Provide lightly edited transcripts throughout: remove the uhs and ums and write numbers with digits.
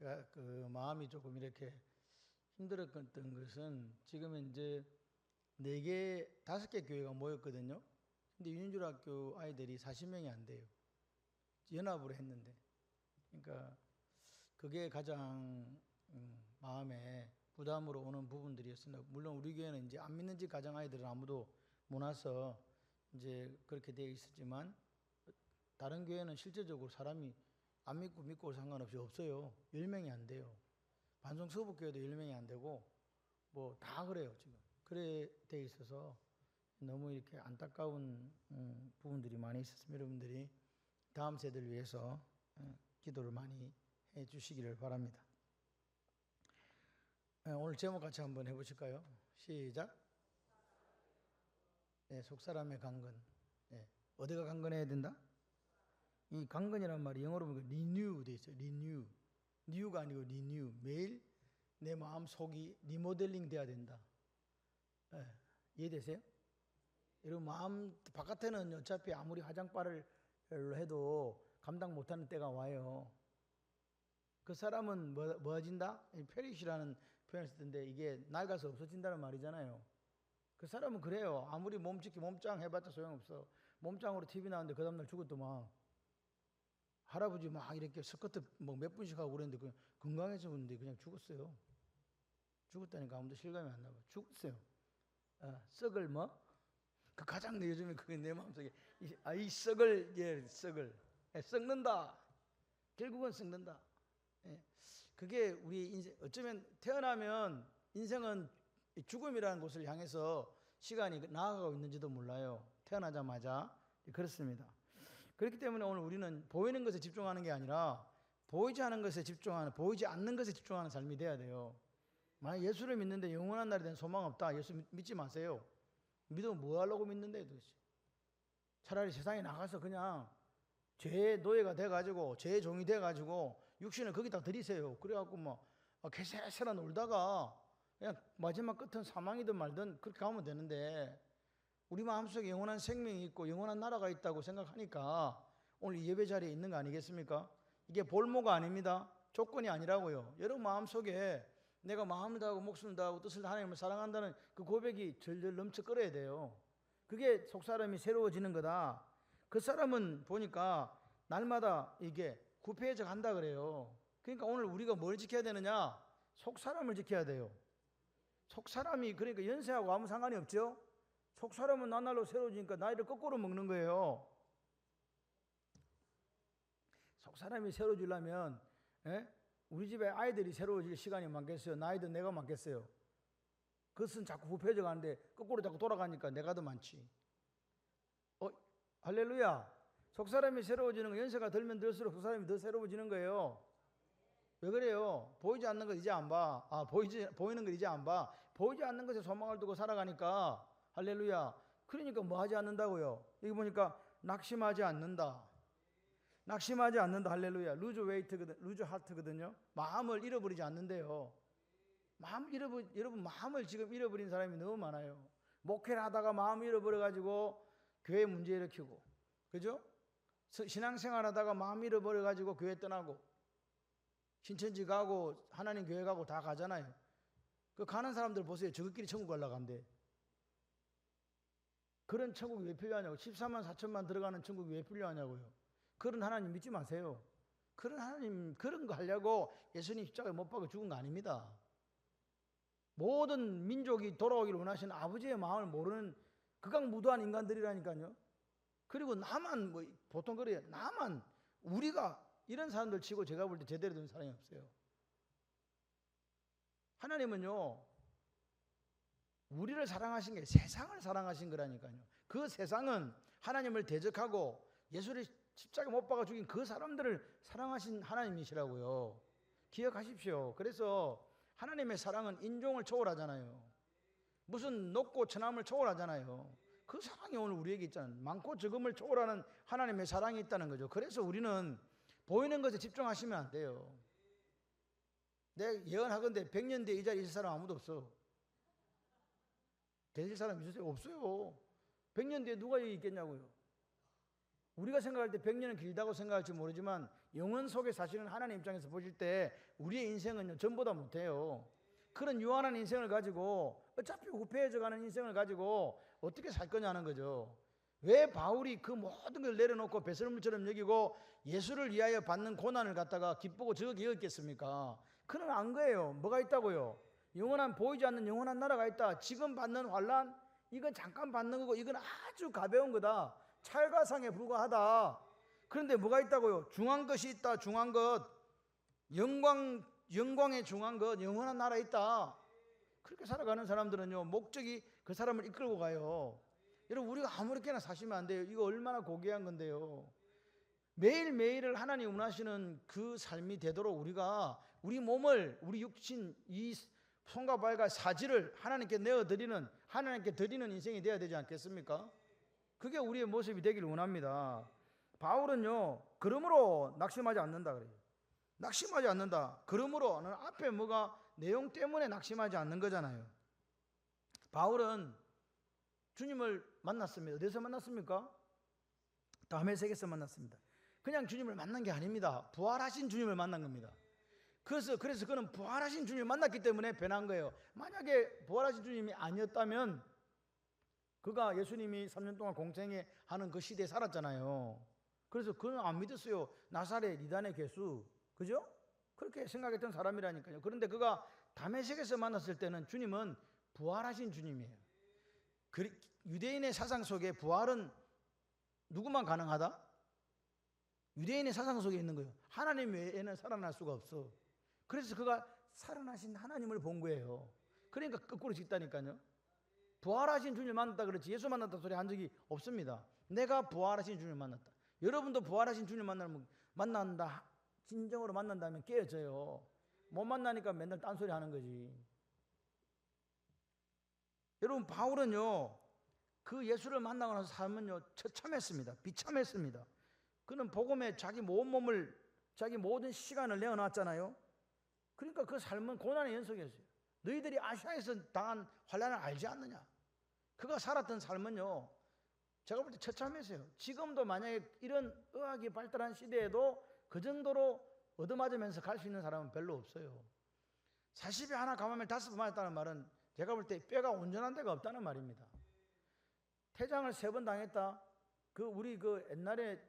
제가 그 마음이 조금 이렇게 힘들었던 것은 지금은 이제 4개, 5개 교회가 모였거든요. 근데 윤인jul학교 아이들이 40명이 안 돼요. 연합으로 했는데. 그러니까 그게 가장 마음에 부담으로 오는 부분들이었습니다. 물론 우리 교회는 이제 안 믿는 집 가정 아이들은 아무도 못 와서 이제 그렇게 되어 있었지만 다른 교회는 실제적으로 사람이 안 믿고 상관없이 없어요. 10명이 안 돼요. 반송 서북교회도 10명이 안 되고 뭐 다 그래요 지금. 그래 돼 있어서 너무 이렇게 안타까운 부분들이 많이 있었습니다. 여러분들이 다음 세대를 위해서 기도를 많이 해 주시기를 바랍니다. 오늘 제목 같이 한번 해보실까요? 시작. 네, 속사람의 강건. 네, 어디가 강건해야 된다? 이 강건이란 말이 영어로 보면 renew 돼 있어요. renew. new가 아니고 renew. 매일 내 마음 속이 리모델링 돼야 된다. 네, 이해되세요? 여러분 마음 바깥에는 어차피 아무리 화장빨을 해도 감당 못하는 때가 와요. 그 사람은 뭐해진다? 페리시라는 표현을 쓰던데 이게 낡아서 없어진다는 말이잖아요. 그 사람은 그래요. 아무리 몸짱 해봤자 소용없어. 몸짱으로 TV 나왔는데 그 다음날 죽었더만. 할아버지 막 이렇게 스쿼트 뭐 몇 분씩 하고 그랬는데 그냥 건강해서 그런데 그냥 죽었어요. 죽었다니까 아무도 실감이 안 나고 죽었어요. 썩을 뭐? 그 가장 요즘에 그게 내 마음속에 이 썩을 썩는다. 결국은 썩는다. 예. 그게 우리 인생 어쩌면 태어나면 인생은 죽음이라는 곳을 향해서 시간이 나아가고 있는지도 몰라요. 태어나자마자 그렇습니다. 그렇기 때문에 오늘 우리는 보이는 것에 집중하는 게 아니라 보이지 않는 것에 보이지 않는 것에 집중하는 삶이 돼야 돼요. 만약 예수를 믿는데 영원한 날에 대한 소망 없다. 예수 믿지 마세요. 믿으면 뭐 하려고 믿는데 도대체. 차라리 세상에 나가서 그냥 죄의 노예가 돼가지고 죄의 종이 돼가지고 육신을 거기다 들이세요. 그래갖고 뭐 개새새라 놀다가 그냥 마지막 끝은 사망이든 말든 그렇게 가면 되는데 우리 마음속에 영원한 생명이 있고 영원한 나라가 있다고 생각하니까 오늘 예배 자리에 있는 거 아니겠습니까? 이게 볼모가 아닙니다. 조건이 아니라고요. 여러분 마음속에 내가 마음을 다하고 목숨을 다하고 뜻을 하나님을 사랑한다는 그 고백이 절절 넘쳐 끓어야 돼요. 그게 속사람이 새로워지는 거다. 그 사람은 보니까 날마다 이게 구패해져 간다 그래요. 그러니까 오늘 우리가 뭘 지켜야 되느냐? 속사람을 지켜야 돼요. 속사람이 그러니까 연세하고 아무 상관이 없죠. 속사람은 나날로 새로워지니까 나이를 거꾸로 먹는 거예요. 속사람이 새로워지려면 우리 집에 아이들이 새로워질 시간이 많겠어요? 나이든 내가 많겠어요? 그것은 자꾸 부패져 가는데 거꾸로 자꾸 돌아가니까 내가 더 많지. 할렐루야. 속사람이 새로워지는 거 연세가 들면 들수록 속사람이 더 새로워지는 거예요. 왜 그래요? 보이지 않는 것 이제 안 봐. 보이는 것 이제 안 봐. 보이지 않는 것에 소망을 두고 살아가니까 할렐루야. 그러니까 뭐 하지 않는다고요? 여기 보니까 낙심하지 않는다. 낙심하지 않는다. 할렐루야. 루즈 하트거든요. 마음을 잃어버리지 않는데요. 여러분 마음을 지금 잃어버린 사람이 너무 많아요. 목회를 하다가 마음 잃어버려가지고 교회 문제 일으키고, 그죠? 신앙생활 하다가 마음 잃어버려가지고 교회 떠나고, 신천지 가고 하나님 교회 가고 다 가잖아요. 그 가는 사람들 보세요. 저것끼리 천국 가려고 한대. 그런 천국이 왜 필요하냐고. 14만 4천만 들어가는 천국이 왜 필요하냐고요. 그런 하나님 믿지 마세요. 그런 하나님 그런 거 하려고 예수님 십자가에 못 박아 죽은 거 아닙니다. 모든 민족이 돌아오기를 원하시는 아버지의 마음을 모르는 극악무도한 인간들이라니까요. 그리고 나만 보통 그래요. 나만 우리가 이런 사람들 치고 제가 볼 때 제대로 된 사람이 없어요. 하나님은요 우리를 사랑하신 게 세상을 사랑하신 거라니까요. 그 세상은 하나님을 대적하고 예수를 십자가에 못 박아 죽인 그 사람들을 사랑하신 하나님이시라고요. 기억하십시오. 그래서 하나님의 사랑은 인종을 초월하잖아요. 무슨 높고 천함을 초월하잖아요. 그 사랑이 오늘 우리에게 있잖아요. 많고 적음을 초월하는 하나님의 사랑이 있다는 거죠. 그래서 우리는 보이는 것에 집중하시면 안 돼요. 내가 예언하건대 100년 뒤에 이 자리에 있을 사람 아무도 없어. 계실 사람 있으세요? 없어요. 100년 뒤에 누가 여기 있겠냐고요. 우리가 생각할 때 100년은 길다고 생각할지 모르지만 영원 속에 사시는 하나님 입장에서 보실 때 우리의 인생은 전보다 못해요. 그런 유한한 인생을 가지고 어차피 후패해져 가는 인생을 가지고 어떻게 살 거냐는 거죠. 왜 바울이 그 모든 걸 내려놓고 배설물처럼 여기고 예수를 위하여 받는 고난을 갖다가 기쁘고 즐겁게 여겼겠습니까? 그는 안 거예요. 뭐가 있다고요? 영원한 보이지 않는 영원한 나라가 있다. 지금 받는 환난 이건 잠깐 받는 거고 이건 아주 가벼운 거다. 찰가상에 불과하다. 그런데 뭐가 있다고요? 중한 것이 있다. 중한 것. 영광의 중한 것. 영원한 나라 있다. 그렇게 살아가는 사람들은요, 목적이 그 사람을 이끌고 가요. 여러분, 우리가 아무렇게나 사시면 안 돼요. 이거 얼마나 고귀한 건데요. 매일매일을 하나님 원하시는 그 삶이 되도록 우리가 우리 몸을, 우리 육신, 이 손과 발과 사지를 하나님께 내어드리는, 하나님께 드리는 인생이 되어야 되지 않겠습니까? 그게 우리의 모습이 되기를 원합니다. 바울은요, 그러므로 낙심하지 않는다 그래요. 낙심하지 않는다. 그러므로는 앞에 뭐가 내용 때문에 낙심하지 않는 거잖아요. 바울은 주님을 만났습니다. 어디서 만났습니까? 다메섹에서 만났습니다. 그냥 주님을 만난 게 아닙니다. 부활하신 주님을 만난 겁니다. 그래서 그는 부활하신 주님을 만났기 때문에 변한 거예요. 만약에 부활하신 주님이 아니었다면 그가 예수님이 3년 동안 공생애 하는 그 시대에 살았잖아요. 그래서 그는 안 믿었어요. 나사렛 이단의 괴수. 그죠? 그렇게 생각했던 사람이라니까요. 그런데 그가 다메섹에서 만났을 때는 주님은 부활하신 주님이에요. 유대인의 사상 속에 부활은 누구만 가능하다? 유대인의 사상 속에 있는 거예요. 하나님 외에는 살아날 수가 없어. 그래서 그가 살아나신 하나님을 본 거예요. 그러니까 거꾸로 짓다니까요. 부활하신 주님을 만났다 그렇지 예수 만났다 소리 한 적이 없습니다. 내가 부활하신 주님을 만났다. 여러분도 부활하신 주님을 만난다, 진정으로 만난다면 깨어져요. 못 만나니까 맨날 딴소리 하는 거지. 여러분, 바울은요, 그 예수를 만나고 나서 삶은요, 처참했습니다. 비참했습니다. 그는 복음에 자기 몸을, 자기 모든 시간을 내어놨잖아요. 그러니까 그 삶은 고난의 연속이었어요. 너희들이 아시아에서 당한 환난을 알지 않느냐? 그가 살았던 삶은요, 제가 볼 때 처참했어요. 지금도 만약에 이런 의학이 발달한 시대에도 그 정도로 얻어맞으면서 갈 수 있는 사람은 별로 없어요. 40에 하나 감염을 5번 맞았다는 말은 제가 볼 때 뼈가 온전한 데가 없다는 말입니다. 태장을 3번 당했다. 우리 옛날에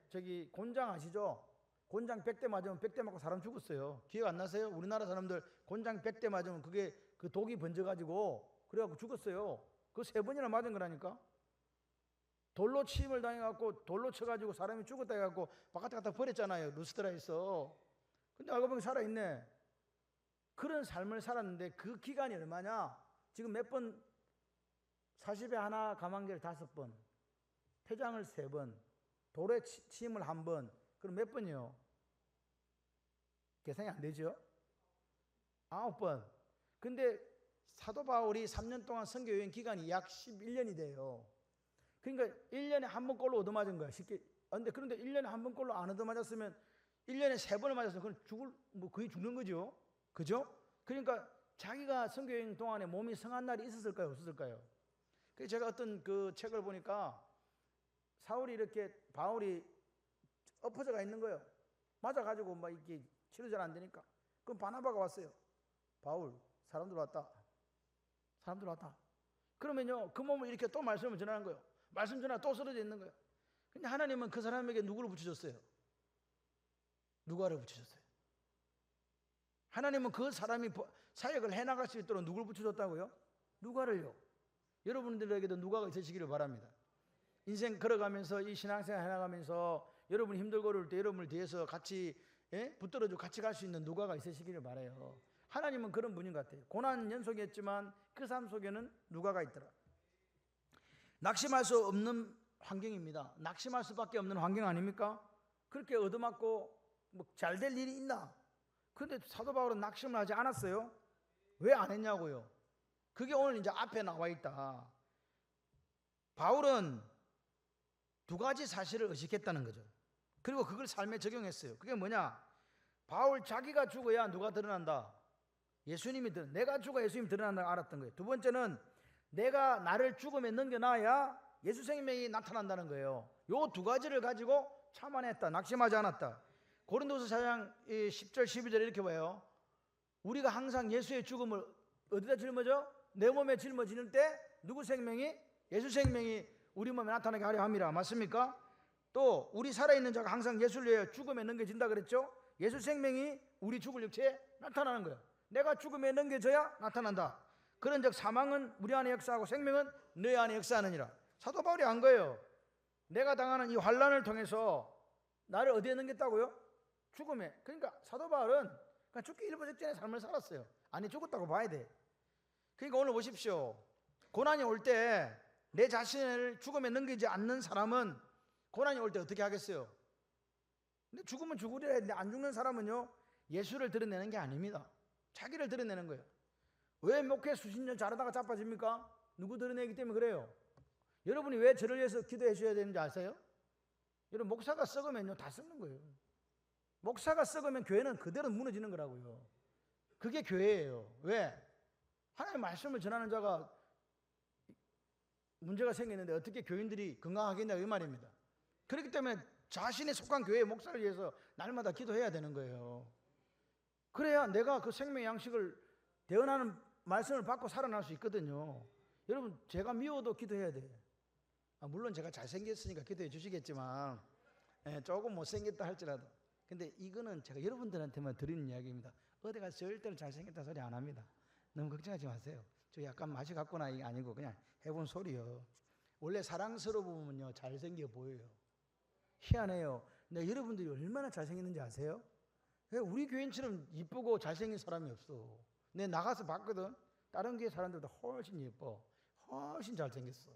곤장 아시죠? 곤장 100대 맞으면 100대 맞고 사람 죽었어요. 기억 안 나세요? 우리나라 사람들 곤장 100대 맞으면 그게 그 독이 번져가지고 그래갖고 죽었어요. 그 3번이나 맞은 거라니까. 돌로 침을 당해갖고 돌로 쳐가지고 사람이 죽었다 해갖고 바깥에 갖다 버렸잖아요. 루스드라에서. 근데 알고 보니 살아있네. 그런 삶을 살았는데 그 기간이 얼마냐? 지금 몇 번? 40에 하나 감한계를 5번, 태장을 3번, 돌에 침을 1번. 그럼 몇 번이요? 계산이 안 되죠? 9번. 근데 사도 바울이 3년 동안 선교 여행 기간이 약 11년이 돼요. 그러니까 1년에 1번 꼴로 얻어맞은 거야. 쉽게. 그런데 1년에 1번 꼴로 안 얻어맞았으면 1년에 3번을 맞았으면 그건 거의 죽는 거죠. 그죠? 그러니까 자기가 선교 여행 동안에 몸이 성한 날이 있었을까요? 없었을까요? 그래서 제가 어떤 그 책을 보니까 바울이 엎어져가 있는 거예요. 맞아가지고 막 이렇게 치료 잘 안 되니까. 그럼 바나바가 왔어요. 바울, 사람들 왔다. 그러면요, 그 몸을 이렇게 또 말씀을 전하는 거예요. 말씀 전하 또 쓰러져 있는 거예요. 근데 하나님은 그 사람에게 누구를 붙여줬어요? 누가를 붙여줬어요. 하나님은 그 사람이 사역을 해나갈 수 있도록 누구를 붙여줬다고요? 누가를요. 여러분들에게도 누가가 있으시기를 바랍니다. 인생 걸어가면서 이 신앙생활 해나가면서 여러분이 힘들고 어려울 때 여러분을 뒤에서 같이 붙들어주고 같이 갈 수 있는 누가가 있으시기를 바라요. 하나님은 그런 분인 것 같아요. 고난 연속이었지만 그 삶 속에는 누가가 있더라. 낙심할 수 없는 환경입니다. 낙심할 수밖에 없는 환경 아닙니까? 그렇게 얻어맞고 잘 될 일이 있나? 그런데 사도 바울은 낙심을 하지 않았어요. 왜 안 했냐고요? 그게 오늘 이제 앞에 나와 있다. 바울은 2가지 사실을 의식했다는 거죠. 그리고 그걸 삶에 적용했어요. 그게 뭐냐? 바울 자기가 죽어야 누가 드러난다? 내가 죽어 예수님이 드러난다고 알았던 거예요. 2번째는 내가 나를 죽음에 넘겨놔야 예수 생명이 나타난다는 거예요. 요 2가지를 가지고 참아냈다. 낙심하지 않았다. 고린도서 4장 10절 12절에 이렇게 봐요. 우리가 항상 예수의 죽음을 어디다 짊어져? 내 몸에 짊어지는 때 누구 생명이? 예수 생명이 우리 몸에 나타나게 하려 함이라. 맞습니까? 또 우리 살아있는 자가 항상 예수를 위해 죽음에 넘겨진다 그랬죠? 예수 생명이 우리 죽을 육체에 나타나는 거예요. 내가 죽음에 넘겨져야 나타난다. 그런즉 사망은 우리 안에 역사하고 생명은 너희 안에 역사하느니라. 사도 바울이 한 거예요. 내가 당하는 이 환난을 통해서 나를 어디에 넘겼다고요? 죽음에. 그러니까 사도 바울은 그냥 죽기 일보 직전의 삶을 살았어요. 아니 죽었다고 봐야 돼. 그러니까 오늘 보십시오. 고난이 올 때 내 자신을 죽음에 넘기지 않는 사람은 고난이 올 때 어떻게 하겠어요? 근데 죽으면 죽으리라 했는데 안 죽는 사람은요, 예수를 드러내는 게 아닙니다. 자기를 드러내는 거예요. 왜 목회 수십 년 잘하다가 자빠집니까? 누구 드러내기 때문에 그래요. 여러분이 왜 저를 위해서 기도해 주셔야 되는지 아세요? 여러분, 목사가 썩으면요 다 썩는 거예요. 목사가 썩으면 교회는 그대로 무너지는 거라고요. 그게 교회예요. 왜? 하나님의 말씀을 전하는 자가 문제가 생기는데 어떻게 교인들이 건강하겠냐 이 말입니다. 그렇기 때문에 자신의 속한 교회의 목사를 위해서 날마다 기도해야 되는 거예요. 그래야 내가 그 생명의 양식을 대언하는 말씀을 받고 살아날 수 있거든요. 여러분, 제가 미워도 기도해야 돼요. 물론 제가 잘생겼으니까 기도해 주시겠지만 조금 못생겼다 할지라도, 근데 이거는 제가 여러분들한테만 드리는 이야기입니다. 어디 가서 절대로 잘생겼다 소리 안 합니다. 너무 걱정하지 마세요. 저 약간 맛이 갔구나 이게 아니고 그냥 해본 소리요. 원래 사랑스러우면요 잘생겨 보여요. 희한해요. 근데 여러분들이 얼마나 잘생겼는지 아세요? 우리 교인처럼 이쁘고 잘생긴 사람이 없어. 내 나가서 봤거든. 다른 교회 사람들보다 훨씬 예뻐. 훨씬 잘생겼어.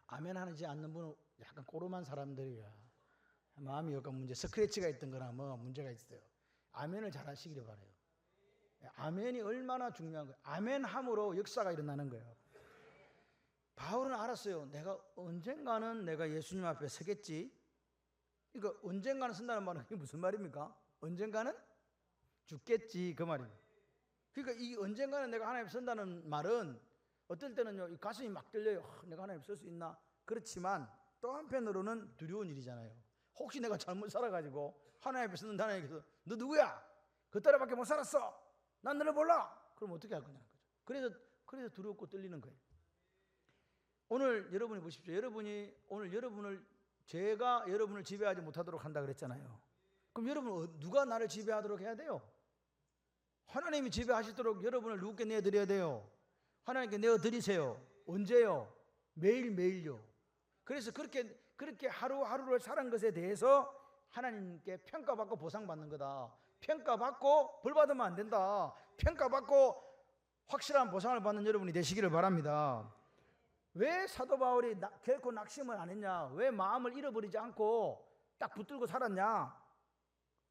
아멘 하지 않는 분은 약간 꼬름한 사람들이야. 마음이 약간 문제, 스크래치가 있던 거나 뭐 문제가 있어요. 아멘을 잘 하시기를 바라요. 아멘이 얼마나 중요한 거예요. 아멘 함으로 역사가 일어나는 거예요. 바울은 알았어요. 내가 언젠가는 내가 예수님 앞에 서겠지. 그러니까 언젠가는 쓴다는 말은 그게 무슨 말입니까? 언젠가는 죽겠지 그 말입니다. 그러니까 이 언젠가는 내가 하나님 앞에 선다는 말은 어떨 때는요 가슴이 막 떨려요. 내가 하나님 앞에 설 수 있나? 그렇지만 또 한편으로는 두려운 일이잖아요. 혹시 내가 잘못 살아가지고 하나님 앞에 서는다는 얘기해서 너 누구야? 그 따라밖에 못 살았어. 난 너를 몰라. 그럼 어떻게 할 거냐는 거죠. 그래서 두렵고 떨리는 거예요. 오늘 여러분이 보십시오. 제가 여러분을 지배하지 못하도록 한다 그랬잖아요. 그럼 여러분 누가 나를 지배하도록 해야 돼요? 하나님이 지배하시도록 여러분을 누구께 내어드려야 돼요? 하나님께 내어드리세요. 언제요? 매일매일요. 그래서 그렇게 하루하루를 사는 것에 대해서 하나님께 평가받고 보상받는 거다. 평가받고 벌받으면 안 된다. 평가받고 확실한 보상을 받는 여러분이 되시기를 바랍니다. 왜 사도 바울이 결코 낙심을 안 했냐? 왜 마음을 잃어버리지 않고 딱 붙들고 살았냐?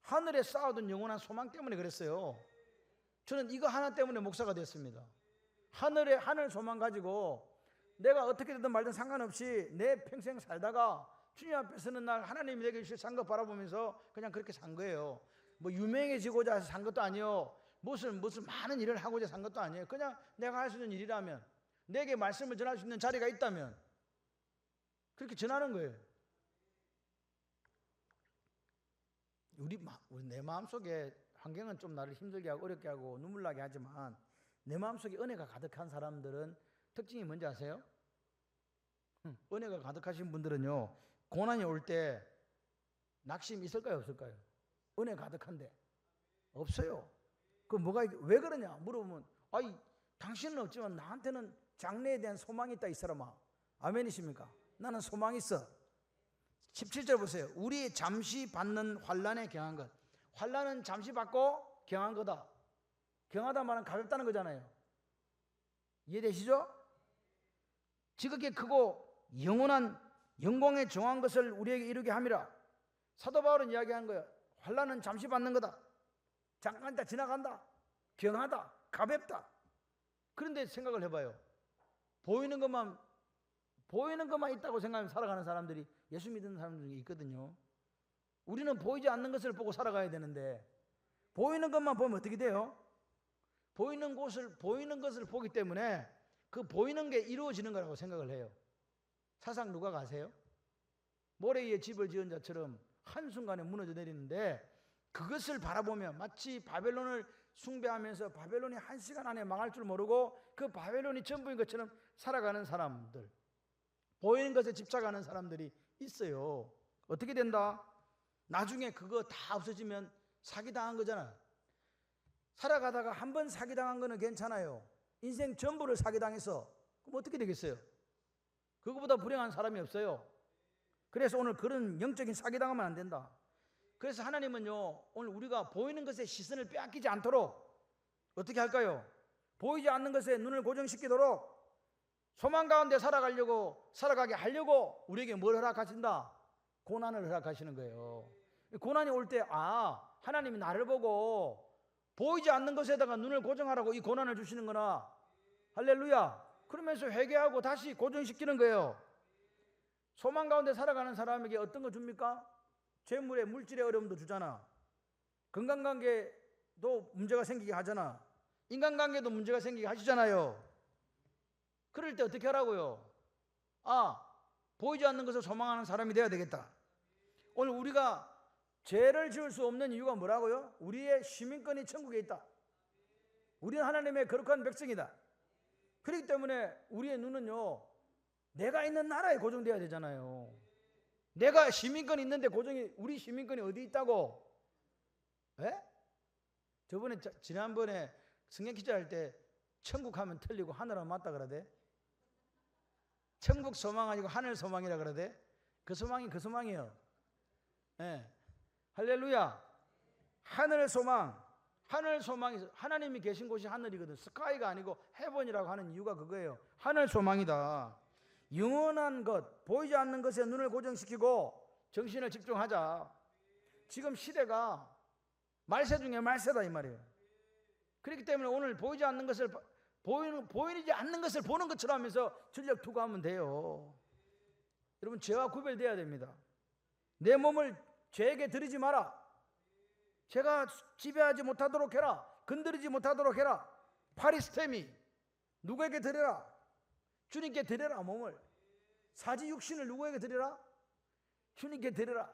하늘에 쌓아둔 영원한 소망 때문에 그랬어요. 저는 이거 하나 때문에 목사가 됐습니다. 하늘 소망 가지고 내가 어떻게 되든 말든 상관없이 내 평생 살다가 주님 앞에 서는 날 하나님이 내게 주실 산 것 바라보면서 그냥 그렇게 산 거예요. 뭐 유명해지고자 해서 산 것도 아니에요. 무슨 많은 일을 하고자 산 것도 아니에요. 그냥 내가 할 수 있는 일이라면, 내게 말씀을 전할 수 있는 자리가 있다면 그렇게 전하는 거예요. 내 마음속에 환경은 좀 나를 힘들게 하고 어렵게 하고 눈물 나게 하지만 내 마음속에 은혜가 가득한 사람들은 특징이 뭔지 아세요? 은혜가 가득하신 분들은요 고난이 올 때 낙심이 있을까요 없을까요? 은혜 가득한데 없어요. 왜 그러냐 물어보면 당신은 없지만 나한테는 장래에 대한 소망이 있다 이 사람아. 아멘이십니까? 나는 소망이 있어. 17절 보세요. 우리 잠시 받는 환난에 경한 것. 환난은 잠시 받고 경한 거다. 경하다 말은 가볍다는 거잖아요. 이해되시죠? 지극히 크고 영원한 영광에 정한 것을 우리에게 이루게 함이라. 사도 바울은 이야기한 거예요. 환난은 잠시 받는 거다. 잠깐 있다 지나간다. 경하다. 가볍다. 그런데 생각을 해봐요. 보이는 것만 있다고 생각하면 살아가는 사람들이 예수 믿는 사람들이 있거든요. 우리는 보이지 않는 것을 보고 살아가야 되는데 보이는 것만 보면 어떻게 돼요? 보이는 것을 보기 때문에 그 보이는 게 이루어지는 거라고 생각을 해요. 사상 누가 가세요? 모래 위에 집을 지은 자처럼 한순간에 무너져 내리는데, 그것을 바라보며 마치 바벨론을 숭배하면서 바벨론이 한 시간 안에 망할 줄 모르고 그 바벨론이 전부인 것처럼 살아가는 사람들, 보이는 것에 집착하는 사람들이 있어요. 어떻게 된다? 나중에 그거 다 없어지면 사기당한 거잖아. 살아가다가 한 번 사기당한 거는 괜찮아요. 인생 전부를 사기당해서 그럼 어떻게 되겠어요? 그거보다 불행한 사람이 없어요. 그래서 오늘 그런 영적인 사기당하면 안 된다. 그래서 하나님은요, 오늘 우리가 보이는 것에 시선을 빼앗기지 않도록 어떻게 할까요? 보이지 않는 것에 눈을 고정시키도록 소망 가운데 살아가게 하려고 우리에게 뭘 허락하신다? 고난을 허락하시는 거예요. 고난이 올 때, 하나님이 나를 보고 보이지 않는 것에다가 눈을 고정하라고 이 고난을 주시는구나. 할렐루야. 그러면서 회개하고 다시 고정시키는 거예요. 소망 가운데 살아가는 사람에게 어떤 거 줍니까? 재물의 물질의 어려움도 주잖아. 건강관계도 문제가 생기게 하잖아. 인간관계도 문제가 생기게 하시잖아요. 그럴 때 어떻게 하라고요? 보이지 않는 것을 소망하는 사람이 되어야 되겠다. 오늘 우리가 죄를 지을 수 없는 이유가 뭐라고요? 우리의 시민권이 천국에 있다. 우리는 하나님의 거룩한 백성이다. 그렇기 때문에 우리의 눈은요, 내가 있는 나라에 고정되어야 되잖아요. 내가 시민권이 있는데 우리 시민권이 어디 있다고? 에? 지난번에 승객 기자 할 때 천국 하면 틀리고 하늘 하면 맞다 그러대. 천국 소망 아니고 하늘 소망이라 그러대. 그 소망이 그 소망이에요. 예. 할렐루야. 하늘 소망이 하나님이 계신 곳이 하늘이거든. 스카이가 아니고 헤븐이라고 하는 이유가 그거예요. 하늘 소망이다. 영원한 것, 보이지 않는 것에 눈을 고정시키고 정신을 집중하자. 지금 시대가 말세 중에 말세다 이 말이에요. 그렇기 때문에 오늘 보이지 않는 것을 보이지 않는 것을 보는 것처럼 하면서 전력 투구하면 돼요. 여러분, 죄와 구별돼야 됩니다. 내 몸을 죄에게 드리지 마라. 죄가 지배하지 못하도록 해라. 건드리지 못하도록 해라. 파리스테미, 누구에게 드려라? 주님께 드려라. 몸을, 사지 육신을 누구에게 드려라? 주님께 드려라.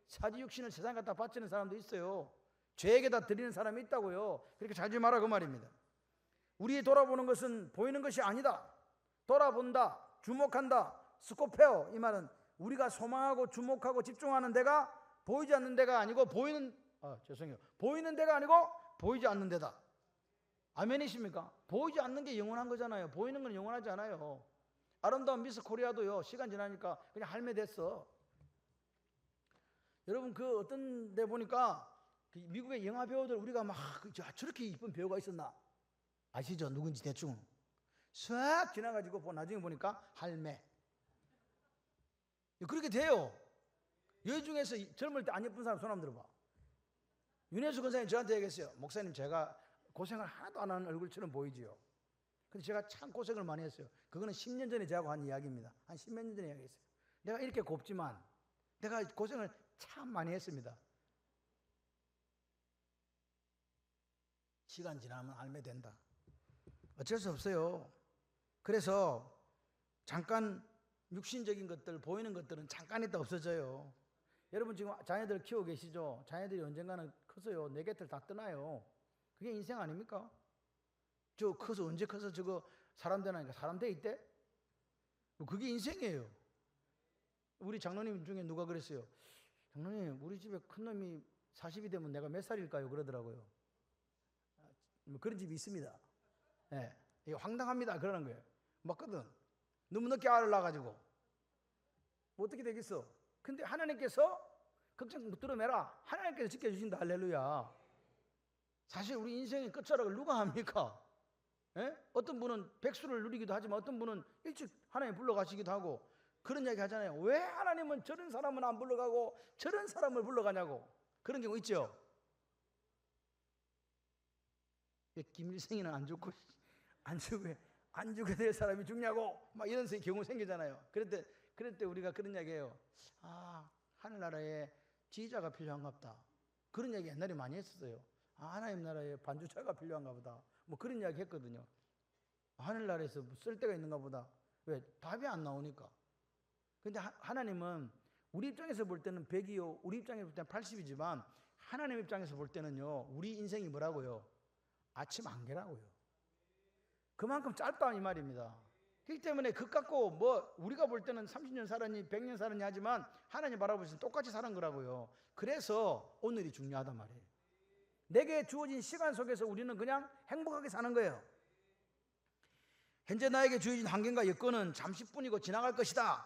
사지 육신을 세상 갖다 바치는 사람도 있어요. 죄에게 다 드리는 사람이 있다고요. 그렇게 살지 마라 그 말입니다. 우리 돌아보는 것은 보이는 것이 아니다. 돌아본다, 주목한다, 스코페어. 이 말은 우리가 소망하고 주목하고 집중하는 데가 보이지 않는 데가 아니고 보이는 데가 아니고 보이지 않는 데다. 아멘이십니까? 보이지 않는 게 영원한 거잖아요. 보이는 건 영원하지 않아요. 아름다운 미스 코리아도요, 시간 지나니까 그냥 할매 됐어. 여러분, 그 어떤 데 보니까 그 미국의 영화 배우들, 우리가 막 저렇게 이쁜 배우가 있었나 아시죠? 누군지 대충 싹 지나가지고 나중에 보니까 할매. 그렇게 돼요. 여기 중에서 젊을 때 안 예쁜 사람 손 한번 들어봐. 윤혜수 권사님 저한테 얘기했어요. 목사님, 제가 고생을 하나도 안 하는 얼굴처럼 보이지요. 근데 제가 참 고생을 많이 했어요. 그거는 10년 전에 저하고 한 이야기입니다. 한 10몇 년 전에 이야기했어요. 내가 이렇게 곱지만 내가 고생을 참 많이 했습니다. 시간 지나면 알매 된다. 어쩔 수 없어요. 그래서 잠깐 육신적인 것들, 보이는 것들은 잠깐 있다 없어져요. 여러분 지금 자녀들 키우고 계시죠? 자녀들이 언젠가는 커서요, 내 곁을 다 떠나요. 그게 인생 아닙니까? 저 커서 언제 커서 저거 사람 되나니까 사람 돼 있대? 그게 인생이에요. 우리 장로님 중에 누가 그랬어요. 장로님, 우리 집에 큰 놈이 40이 되면 내가 몇 살일까요? 그러더라고요. 그런 집이 있습니다. 예, 이게 황당합니다. 그러는 거예요. 맞거든. 너무 늦게 알을 낳아가지고 뭐 어떻게 되겠어? 근데 하나님께서 걱정 못 들어매라. 하나님께서 지켜주신다. 할렐루야. 사실 우리 인생의 끝자락을 누가 합니까? 예? 어떤 분은 백수를 누리기도 하지만 어떤 분은 일찍 하나님 불러가시기도 하고 그런 이야기 하잖아요. 왜 하나님은 저런 사람은 안 불러가고 저런 사람을 불러가냐고. 그런 경우 있죠. 김일성이는 안 죽게 될 사람이 죽냐고 막 이런 경우 생기잖아요. 그럴 때 우리가 그런 이야기해요. 하늘나라에 지휘자가 필요한가 보다. 그런 이야기 옛날에 많이 했었어요. 하나님 나라에 반주자가 필요한가 보다. 뭐 그런 이야기 했거든요. 하늘나라에서 쓸 데가 있는가 보다. 왜? 답이 안 나오니까. 근데 하나님은 우리 입장에서 볼 때는 100이요, 우리 입장에서 볼 때는 80이지만 하나님 입장에서 볼 때는요, 우리 인생이 뭐라고요? 아침 안개라고요. 그만큼 짧다 이 말입니다. 그렇기 때문에 그 갖고 뭐 우리가 볼 때는 30년 살았니 100년 살았니 하지만 하나님 바라보시면 똑같이 사는 거라고요. 그래서 오늘이 중요하단 말이에요. 내게 주어진 시간 속에서 우리는 그냥 행복하게 사는 거예요. 현재 나에게 주어진 환경과 여건은 잠시뿐이고 지나갈 것이다.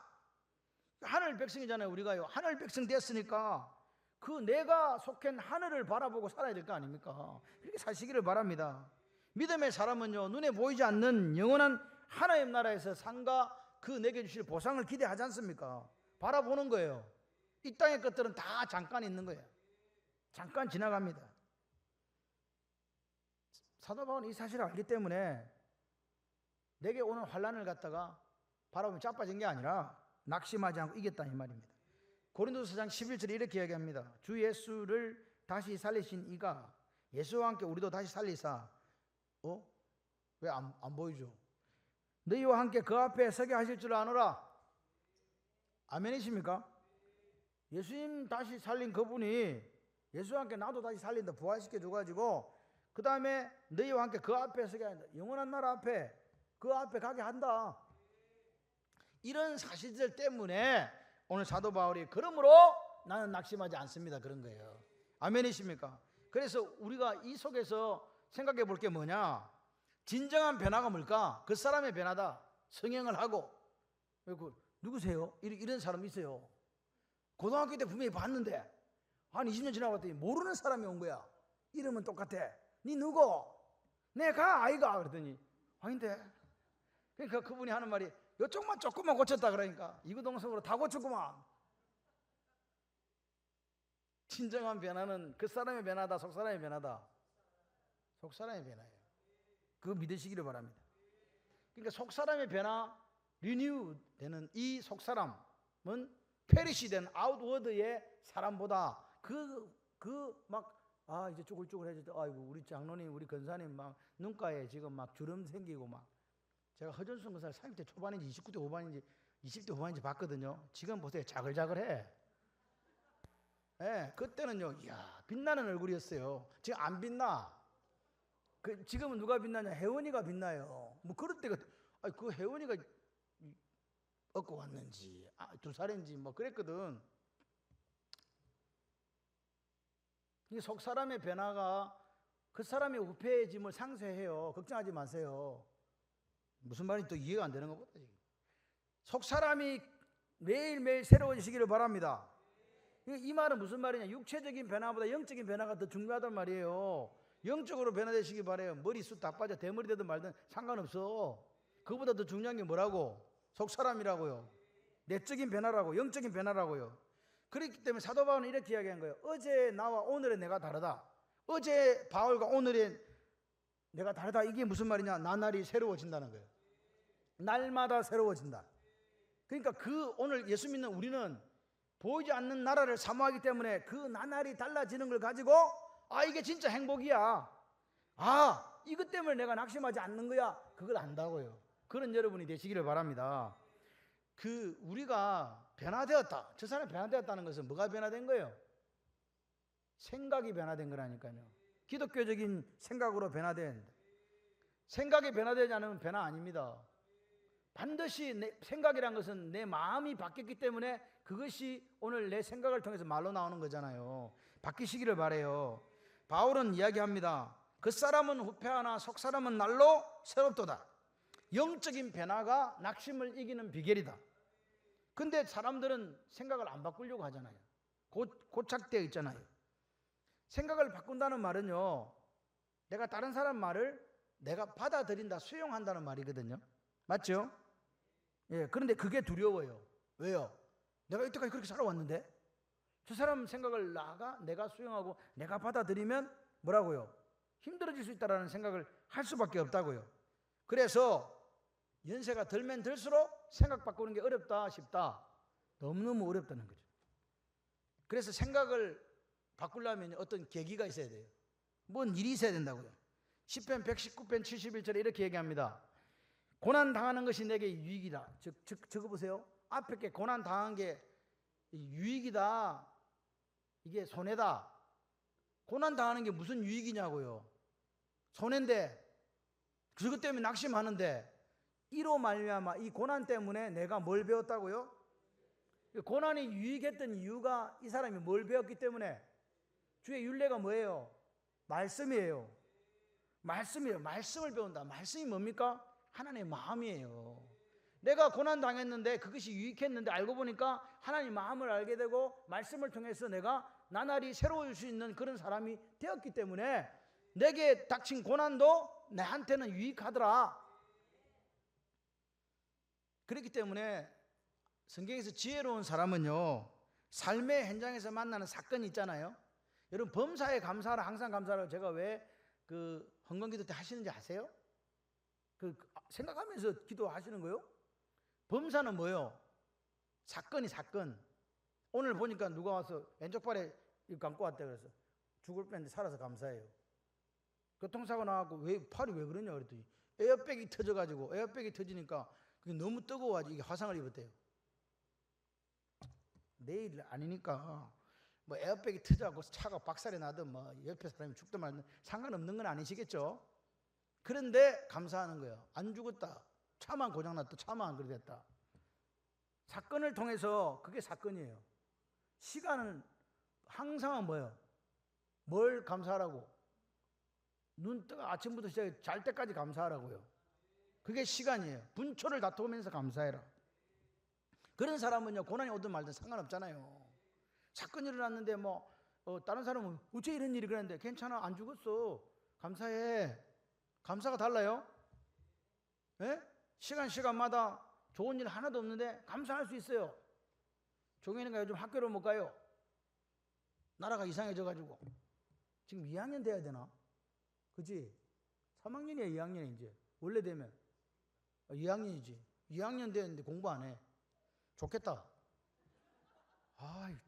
하늘 백성이잖아요. 우리가요, 하늘 백성 됐으니까 그 내가 속한 하늘을 바라보고 살아야 될 거 아닙니까? 그렇게 사시기를 바랍니다. 믿음의 사람은요, 눈에 보이지 않는 영원한 하나님 나라에서 상과 그 내게 주실 보상을 기대하지 않습니까? 바라보는 거예요. 이 땅의 것들은 다 잠깐 있는 거예요. 잠깐 지나갑니다. 사도 바울은 이 사실을 알기 때문에 내게 오는 환난을 갖다가 바라보면 자빠진 게 아니라 낙심하지 않고 이겼다 이 말입니다. 고린도서 4장 11절에 이렇게 이야기합니다. 주 예수를 다시 살리신 이가 예수와 함께 우리도 다시 살리사 왜 안 보이죠? 너희와 함께 그 앞에 서게 하실 줄 아노라. 아멘이십니까? 예수님 다시 살린 그분이 예수와 함께 나도 다시 살린다 부활시켜 줘가지고 그 다음에 너희와 함께 그 앞에 서게 한다. 영원한 나라 앞에 그 앞에 가게 한다. 이런 사실들 때문에 오늘 사도 바울이 그러므로 나는 낙심하지 않습니다 그런 거예요. 아멘이십니까? 그래서 우리가 이 속에서 생각해 볼 게 뭐냐, 진정한 변화가 뭘까? 그 사람의 변화다. 성행을 하고. 누구세요? 이런 사람 있어요. 고등학교 때 분명히 봤는데 한 20년 지나고 봤더니 모르는 사람이 온 거야. 이름은 똑같아. 니 누구? 내가 아이가. 그랬더니 아닌데. 그러니까 그분이 하는 말이 이쪽만 조금만 고쳤다 그러니까 이구동성으로 다 고쳤구만. 진정한 변화는 그 사람의 변화다, 속 사람의 변화다. 속 사람의 변화예요. 그거 믿으시기를 바랍니다. 그러니까 속 사람의 변화, 리뉴 되는 이 속 사람은 페리시 된 아웃워드의 사람보다 이제 쭈글쭈글해졌다. 아이고 우리 장로님, 우리 권사님 막 눈가에 지금 막 주름 생기고 막. 제가 허전순 권사를 30대 초반인지 29대 후반인지 20대 후반인지 봤거든요. 지금 보세요. 자글자글해. 네, 그때는요, 이야, 빛나는 얼굴이었어요. 지금 안 빛나. 지금은 누가 빛나냐? 혜원이가 빛나요. 뭐 그럴 때가, 그 혜원이가 얻고 왔는지, 2살인지 뭐 그랬거든. 이 속 사람의 변화가 그 사람의 우패해짐을 상쇄해요. 걱정하지 마세요. 무슨 말인지 또 이해가 안 되는 것보다 속 사람이 매일매일 새로워지시기를 바랍니다. 이 말은 무슨 말이냐? 육체적인 변화보다 영적인 변화가 더 중요하단 말이에요. 영적으로 변화되시기 바라요. 머리숱 다 빠져 대머리 되든 말든 상관없어. 그보다 더 중요한 게 뭐라고? 속 사람이라고요. 내적인 변화라고, 영적인 변화라고요. 그렇기 때문에 사도 바울은 이렇게 이야기한 거예요. 어제 나와 오늘의 내가 다르다. 어제 바울과 오늘의 내가 다르다. 이게 무슨 말이냐? 나날이 새로워진다는 거예요. 날마다 새로워진다. 그러니까 오늘 예수 믿는 우리는 보이지 않는 나라를 사모하기 때문에 그 나날이 달라지는 걸 가지고 이게 진짜 행복이야. 이것 때문에 내가 낙심하지 않는 거야. 그걸 안다고요. 그런 여러분이 되시기를 바랍니다. 우리가 변화되었다. 저 사람이 변화되었다는 것은 뭐가 변화된 거예요? 생각이 변화된 거라니까요. 기독교적인 생각으로 변화된. 생각이 변화되지 않으면 변화 아닙니다. 반드시 생각이란 것은 내 마음이 바뀌었기 때문에 그것이 오늘 내 생각을 통해서 말로 나오는 거잖아요. 바뀌시기를 바라요. 바울은 이야기합니다. 그 사람은 후패하나 속 사람은 날로 새롭도다. 영적인 변화가 낙심을 이기는 비결이다. 근데 사람들은 생각을 안 바꾸려고 하잖아요. 고착되어 있잖아요. 생각을 바꾼다는 말은요, 내가 다른 사람 말을 내가 받아들인다, 수용한다는 말이거든요. 맞죠? 예, 그런데 그게 두려워요. 왜요? 내가 이때까지 그렇게 살아왔는데 저 사람 생각을 내가 수용하고 내가 받아들이면 뭐라고요? 힘들어질 수 있다는 생각을 할 수밖에 없다고요. 그래서 연세가 들면 들수록 생각 바꾸는 게 어렵다 싶다. 너무너무 어렵다는 거죠. 그래서 생각을 바꾸려면 어떤 계기가 있어야 돼요. 뭔 일이 있어야 된다고요. 시편 119편 71절에 이렇게 얘기합니다. 고난 당하는 것이 내게 유익이다. 적어보세요. 앞에 게 고난 당한 게 유익이다. 이게 손해다. 고난 당하는 게 무슨 유익이냐고요. 손해인데 그것 때문에 낙심하는데 이로 말미암아 이 고난 때문에 내가 뭘 배웠다고요? 고난이 유익했던 이유가 이 사람이 뭘 배웠기 때문에. 주의 율례가 뭐예요? 말씀이에요. 말씀이에요. 말씀을 배운다. 말씀이 뭡니까? 하나님의 마음이에요. 내가 고난 당했는데 그것이 유익했는데 알고 보니까 하나님 마음을 알게 되고 말씀을 통해서 내가 나날이 새로워질 수 있는 그런 사람이 되었기 때문에 내게 닥친 고난도 나한테는 유익하더라. 그렇기 때문에 성경에서 지혜로운 사람은요, 삶의 현장에서 만나는 사건이 있잖아요. 여러분, 범사에 감사하라, 항상 감사하라. 제가 왜 그 헌금기도 때 하시는지 아세요? 그 생각하면서 기도하시는 거요? 범사는 뭐예요? 사건이 사건. 오늘 보니까 누가 와서 왼쪽 발에 감고 왔대. 그래서 죽을 뻔했는데 살아서 감사해요. 교통사고 나갖고 왜 팔이 왜 그러냐 그랬더니 에어백이 터져가지고, 에어백이 터지니까 그게 너무 뜨거워가지고 이게 화상을 입었대요. 내일 아니니까 뭐 에어백이 터져갖고 차가 박살이 나든 뭐 옆에 사람이 죽든 말든 상관없는 건 아니시겠죠. 그런데 감사하는 거예요. 안 죽었다. 차만 고장났다. 차만 안 그래 됐다. 사건을 통해서 그게 사건이에요. 시간은 항상은 뭐예요? 뭘 감사하라고? 눈 뜨고 아침부터 시작해 잘 때까지 감사하라고요. 그게 시간이에요. 분초를 다투면서 감사해라. 그런 사람은요, 고난이 오든 말든 상관없잖아요. 사건이 일어났는데 다른 사람은 어째 이런 일이 그랬는데 괜찮아, 안 죽었어, 감사해. 감사가 달라요. 예? 시간마다 좋은 일 하나도 없는데 감사할 수 있어요. 종현이가 요즘 학교를 못 가요. 나라가 이상해져가지고 지금 2학년 돼야 되나? 그치? 3학년이야 2학년이 이제 원래 되면 2학년이지. 2학년 됐는데 공부 안 해. 좋겠다. 아,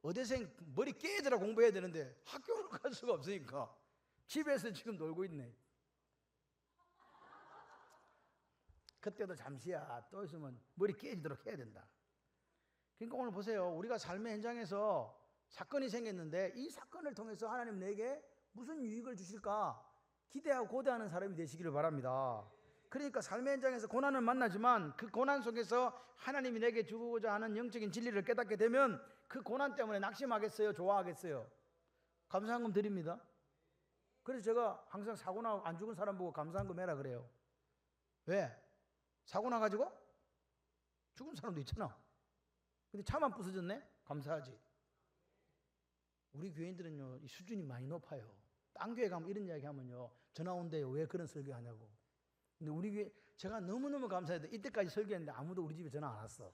어대생 머리 깨더라 공부해야 되는데 학교를 갈 수가 없으니까 집에서 지금 놀고 있네. 그때도 잠시야. 또 있으면 머리 깨지도록 해야 된다. 그러니까 오늘 보세요. 우리가 삶의 현장에서 사건이 생겼는데 이 사건을 통해서 하나님 내게 무슨 유익을 주실까 기대하고 고대하는 사람이 되시기를 바랍니다. 그러니까 삶의 현장에서 고난을 만나지만 그 고난 속에서 하나님이 내게 주고자 하는 영적인 진리를 깨닫게 되면 그 고난 때문에 낙심하겠어요? 좋아하겠어요? 감사한금 드립니다. 그래서 제가 항상 사고나 안 죽은 사람 보고 감사한금 해라 그래요. 왜? 사고 나가지고 죽은 사람도 있잖아. 근데 차만 부서졌네? 감사하지. 우리 교인들은요, 이 수준이 많이 높아요. 딴 교회 가면 이런 이야기 하면요, 전화 온대요. 왜 그런 설교하냐고. 근데 우리 교회, 제가 너무너무 감사해요. 이때까지 설교했는데 아무도 우리 집에 전화 안 왔어.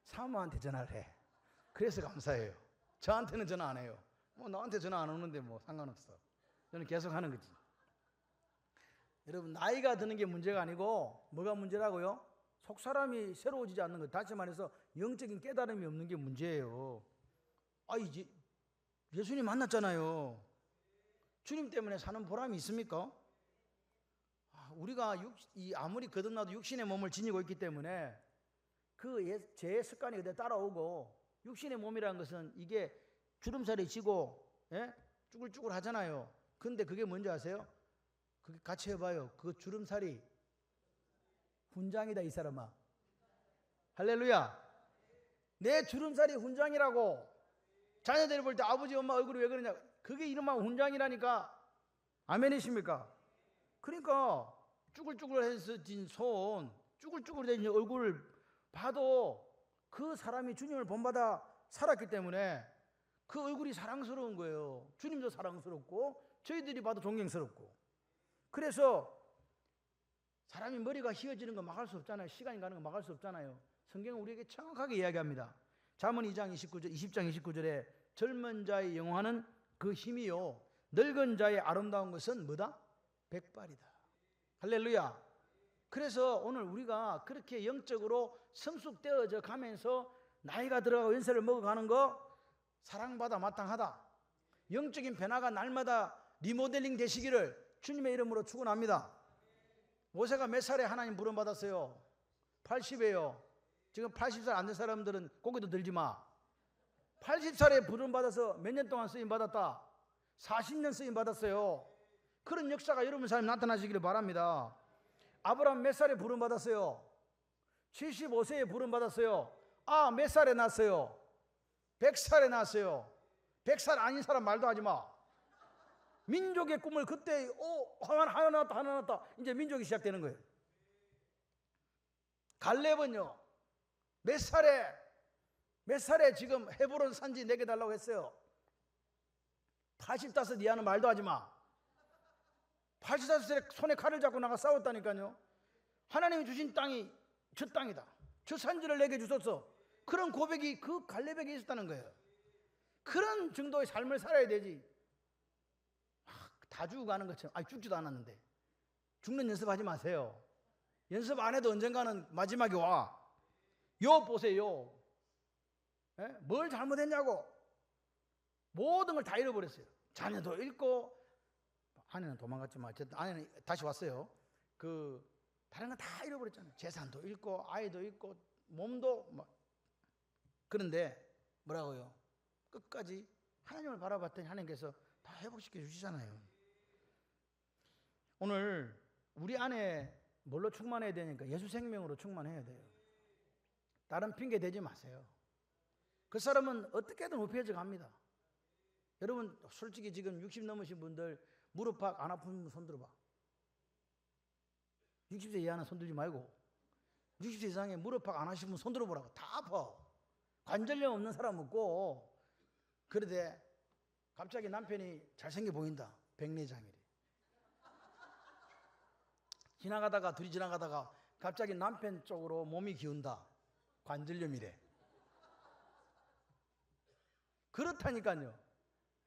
사모한테 전화를 해. 그래서 감사해요. 저한테는 전화 안 해요. 나한테 전화 안 오는데 상관없어. 저는 계속 하는 거지. 여러분, 나이가 드는 게 문제가 아니고 뭐가 문제라고요? 속사람이 새로워지지 않는 것. 다시 말해서 영적인 깨달음이 없는 게 문제예요. 이제 예수님 만났잖아요. 주님 때문에 사는 보람이 있습니까? 우리가 아무리 거듭나도 육신의 몸을 지니고 있기 때문에 그 죄의 습관이 그대로 따라오고, 육신의 몸이라는 것은 이게 주름살이 지고 쭈글쭈글 하잖아요. 근데 그게 뭔지 아세요? 그게 같이 해봐요. 그 주름살이 훈장이다 이 사람아. 할렐루야. 내 주름살이 훈장이라고. 자녀들이 볼 때 아버지 엄마 얼굴이 왜 그러냐, 그게 이름만 훈장이라니까. 아멘이십니까? 그러니까 쭈글쭈글해진 손, 쭈글쭈글해진 얼굴을 봐도 그 사람이 주님을 본받아 살았기 때문에 그 얼굴이 사랑스러운 거예요. 주님도 사랑스럽고 저희들이 봐도 존경스럽고. 그래서 사람이 머리가 휘어지는 거 막을 수 없잖아요. 시간이 가는 거 막을 수 없잖아요. 성경은 우리에게 정확하게 이야기합니다. 잠언 2장 29절, 20장 29절에 젊은 자의 영화는 그 힘이요, 늙은 자의 아름다운 것은 뭐다? 백발이다. 할렐루야. 그래서 오늘 우리가 그렇게 영적으로 성숙되어져 가면서 나이가 들어가고 연세를 먹어가는 거 사랑받아 마땅하다. 영적인 변화가 날마다 리모델링 되시기를 주님의 이름으로 축원합니다. 모세가 몇 살에 하나님 부름받았어요? 80이에요. 지금 80살 안 된 사람들은 고개도 들지 마. 80살에 부름받아서 몇 년 동안 쓰임받았다? 40년 쓰임받았어요. 그런 역사가 여러분 삶에 나타나시기를 바랍니다. 아브라함 몇 살에 부름받았어요? 75세에 부름받았어요. 아, 몇 살에 낳았어요? 100살에 낳았어요. 100살 아닌 사람 말도 하지 마. 민족의 꿈을 그때 하나 낳았다. 이제 민족이 시작되는 거예요. 갈렙은요, 몇 살에 지금 헤브론 산지 내게 달라고 했어요. 85 이하는 말도 하지 마. 85살에 손에 칼을 잡고 나가 싸웠다니까요. 하나님이 주신 땅이 저 땅이다. 저 산지를 내게 주셨어. 그런 고백이 그 갈렙에게 있었다는 거예요. 그런 정도의 삶을 살아야 되지. 다 죽어가는 것처럼, 죽지도 않았는데. 죽는 연습하지 마세요. 연습 안 해도 언젠가는 마지막에 와. 욥 보세요. 예? 뭘 잘못했냐고. 모든 걸 다 잃어버렸어요. 자녀도 잃고, 아내는 도망갔지만 어쨌든 아내는 다시 왔어요. 다른 건 다 잃어버렸잖아요. 재산도 잃고, 아이도 잃고, 몸도 그런데 뭐라고요? 끝까지 하나님을 바라봤더니 하나님께서 다 회복시켜 주시잖아요. 오늘 우리 안에 뭘로 충만해야 되니까 예수 생명으로 충만해야 돼요. 다른 핑계 대지 마세요. 그 사람은 어떻게든 우회해져 갑니다. 여러분 솔직히 지금 60 넘으신 분들 무릎팍 안 아픈 분 손 들어봐. 60세 이하는 손 들지 말고 60세 이상에 무릎팍 안 하신 분 손 들어보라고. 다 아파. 관절염 없는 사람 없고. 그런데 갑자기 남편이 잘생겨 보인다. 백내장이래. 둘이 지나가다가 갑자기 남편 쪽으로 몸이 기운다. 관절염이래. 그렇다니까요.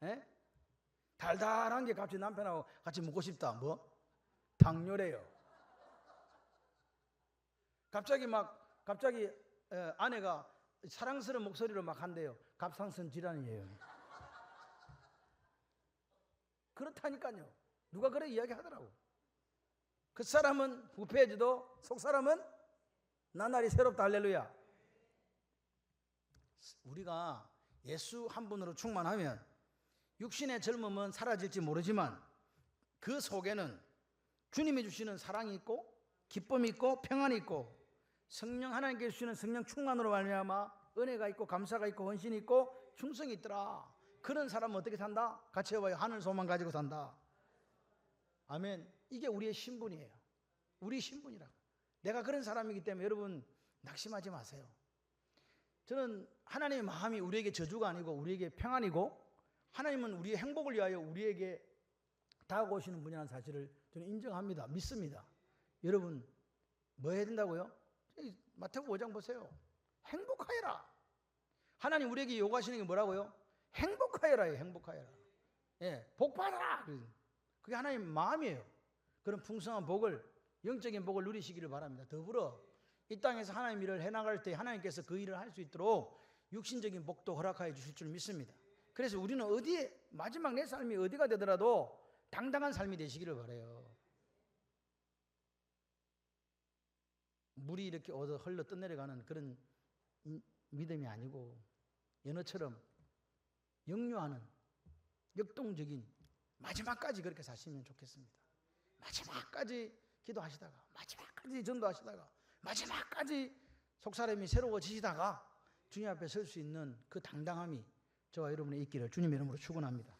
에? 달달한 게 갑자기 남편하고 같이 먹고 싶다. 뭐? 당뇨래요. 갑자기 아내가 사랑스러운 목소리로 막 한대요. 갑상선 질환이에요. 그렇다니까요. 누가 그래 이야기 하더라고. 그 사람은 부패해져도 속 사람은 나날이 새롭다. 할렐루야. 우리가 예수 한 분으로 충만하면 육신의 젊음은 사라질지 모르지만 그 속에는 주님이 주시는 사랑이 있고 기쁨이 있고 평안이 있고 성령 하나님께 주시는 성령 충만으로 말미암아 은혜가 있고 감사가 있고 헌신이 있고 충성이 있더라. 그런 사람은 어떻게 산다? 같이 해봐요. 하늘 소망 가지고 산다. 아멘. 이게 우리의 신분이에요. 우리 신분이라고. 내가 그런 사람이기 때문에 여러분 낙심하지 마세요. 저는 하나님의 마음이 우리에게 저주가 아니고 우리에게 평안이고 하나님은 우리의 행복을 위하여 우리에게 다가오시는 분이라는 사실을 저는 인정합니다. 믿습니다. 여러분 뭐 해야 된다고요? 마태복음 5장 보세요. 행복하여라. 하나님 우리에게 요구하시는 게 뭐라고요? 행복하여라예요. 행복하여라. 예, 복 받아라. 그게 하나님 마음이에요. 그런 풍성한 복을, 영적인 복을 누리시기를 바랍니다. 더불어 이 땅에서 하나님 일을 해나갈 때 하나님께서 그 일을 할 수 있도록 육신적인 복도 허락하여 주실 줄 믿습니다. 그래서 우리는 어디에 마지막 내 삶이 어디가 되더라도 당당한 삶이 되시기를 바라요. 물이 이렇게 흘러 떠내려가는 그런 믿음이 아니고 연어처럼 역류하는 역동적인 마지막까지 그렇게 사시면 좋겠습니다. 마지막까지 기도하시다가 마지막까지 전도하시다가 마지막까지 속사람이 새로워지시다가 주님 앞에 설 수 있는 그 당당함이 저와 여러분의 있기를 주님의 이름으로 축원합니다.